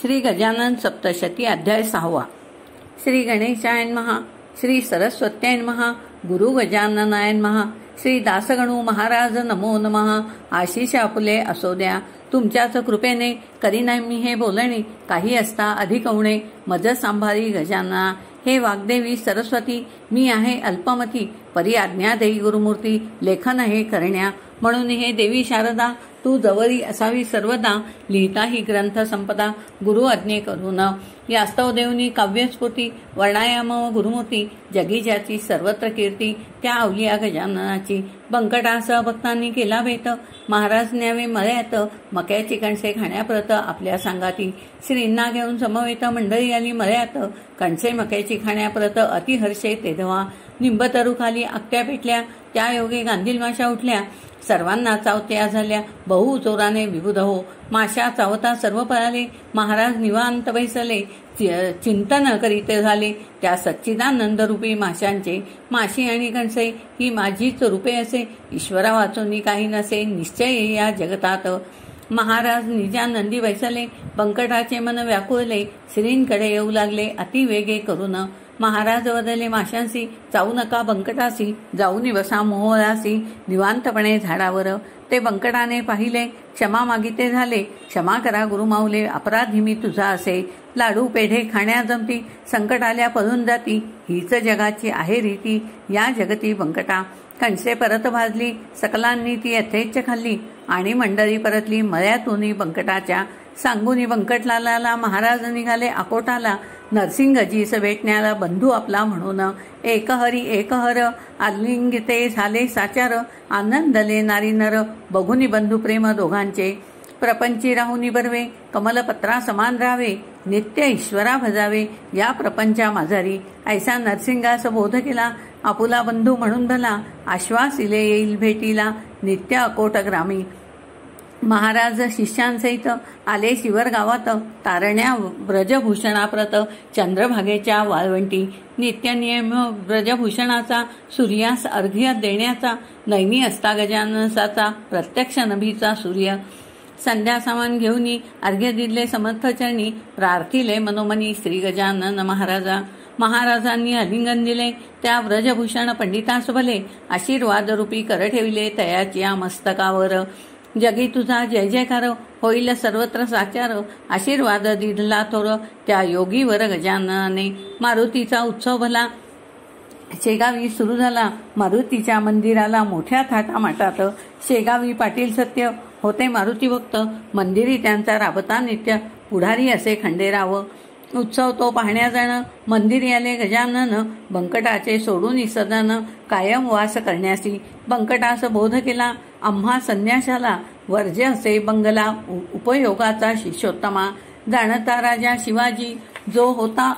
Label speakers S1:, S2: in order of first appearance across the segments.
S1: श्री गजानन सप्तशती अध्याय 6. श्री गणेशाय नमः. श्री सरस्वत्याय नमः. गुरु गजाननाय नमः. श्री दासगणू महाराज नमो नमः. आशिष आपुले असो द्या तुमच्याच कृपेने, करीना मी हे बोलणे, काही असता अधिक उणे, मज सांभारी गजानना. हे वाग्देवी सरस्वती, मी आहे अल्पमती, परी आज्ञा देई गुरुमूर्ती, लेखन हे करण्या. म्हणून हे देवी शारदा, तू जवळी असावी सर्वदा, लिहिता ही ग्रंथ संपदा, गुरु आज्ञे करून. यास्तव देवनी काव्यस्फूर्ती, वर्णायाम गुरुमूर्ती, जगी ज्याची सर्वत्र कीर्ती, त्या अवलिया गजाननाची. बंकटासह भक्तांनी केला भेट, महाराज न्यावे मळ्यात, मक्याची कणसे खाण्याप्रत आपल्या सांगाती. श्रींना घेऊन समवेत मंडळी आली मळ्यात, कणसे मक्याची खाण्याप्रत अतिहर्षे तेधवा. निंबतरू खाली आकट्या पेटल्या, त्या योगे गांधील माशा उठल्या, सर्वांना चावत्या झाल्या, बहु जोराने विबुध हो. माशा चावता सर्व पळाले, महाराज निवांत बैसले, चिंतन करीत झाले त्या सच्चिदानंद रूपी माशांचे. माशी आणि कणसे ही माझीच रूपे असे, ईश्वरा वाचून काही नसे, निश्चय या जगतात. महाराज निजानंदी बैसले, बंकटाचे मन व्याकुळले, श्रींकडे येऊ लागले अतिवेगे करून. महाराज वदले माशांसी, चावू नका बंकटासी, जाऊन बसा मोहळासी, निवांतपणे झाडावर. ते बंकटाने पाहिले, क्षमा मागिते झाले, क्षमा करा गुरुमाऊले, अपराधी मी तुझा असे. लाडू पेढे खाण्या जमती, संकट आल्या पळून जाती, हीच जगाची आहे रीती, या जगती बंकटा. कणसे परत भाजली, सकलांनी ती यथेच्छ खाल्ली, आणि मंडळी परतली मळ्यातून बंकटाच्या. सांगूनी बंकटलाला महाराज निघाले अकोटाला, नरसिंगजीस भेटण्याला बंधू आपला म्हणून. एक हरी एक हर आलिंगिते झाले साचार, आनंदले नारी नर, बघुनी बंधू प्रेम दोघांचे. प्रपंची राहुनी बरवे, कमलपत्रा समान राहावे, नित्य ईश्वरा भजावे, या प्रपंचा माझारी. ऐसा नरसिंगास बोध केला, आपुला बंधू म्हणून भला, आश्वासिले येईल भेटीला, नित्य अकोट ग्रामी. महाराज शिष्यांसहित आले शिवर गावात, तारण्या ब्रजभूषणाप्रत चंद्रभागेच्या वाळवंटी. नित्यनियम ब्रजभूषणाचा, सूर्यास अर्घ्य देण्याचा, नैनी असता गजानसाचा, प्रत्यक्ष नभीचा सूर्य. संध्या सामान घेऊनी अर्घ्य दिले समर्थ चरणी, प्रार्थिले मनोमनी श्री गजानन महाराजा. महाराजांनी आलिंगन दिले, त्या ब्रजभूषण पंडितास भले, आशीर्वाद रूपी कर ठेविले तयाच्या मस्तकावर. जगी तुझा जय जयकार, होईल सर्वत्र साचार, आशीर्वाद दिला थोर, त्या योगीवर गजाननाने. मारुतीचा उत्सव भला शेगावी सुरू झाला, मारुतीच्या मंदिराला मोठ्या थाटामाटात. शेगावी पाटील सत्य होते मारुती भक्त, मंदिरी त्यांचा राबता नित्य, पुढारी असे खंडेराव. उत्सव तो पाहण्या जाणं, मंदिरी आले गजानन, बंकटाचे सोडून सदन, कायम वास करण्यासी. बंकटास बोध केला आम्हा संन्याशाला, वर्ज्य असे बंगला, उपयोगाचा शिष्योत्तमा. जाणता राजा शिवाजी, जो होता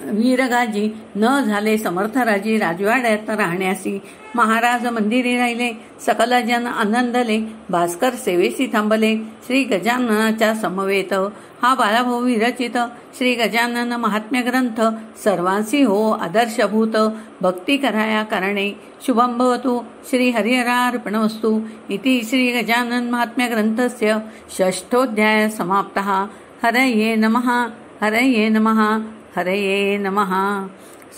S1: वीरगाजी, न झाले समर्थराजी, राजवाड्यात राहण्यासी. महाराज मंदिरी राहिले, सकल जन आनंदले, भास्कर सेवेसी थांबले, श्री गजाननाच्या समवेत. हा बाळाभाऊ विरचित श्री गजानन महात्म्य ग्रंथ, सर्वांसी हो आदर्शभूत, भक्ती कराया कारणे. शुभं भवतु. श्री हरिहरार्पणमस्तु. इति श्री गजानन महात्म्य ग्रंथस्य षष्ठोऽध्याय समाप्तः. हरये नमः. हरये नमः. हरये नमः.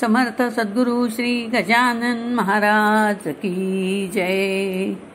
S1: समर्थ सद्गुरु श्री गजानन महाराज की जय.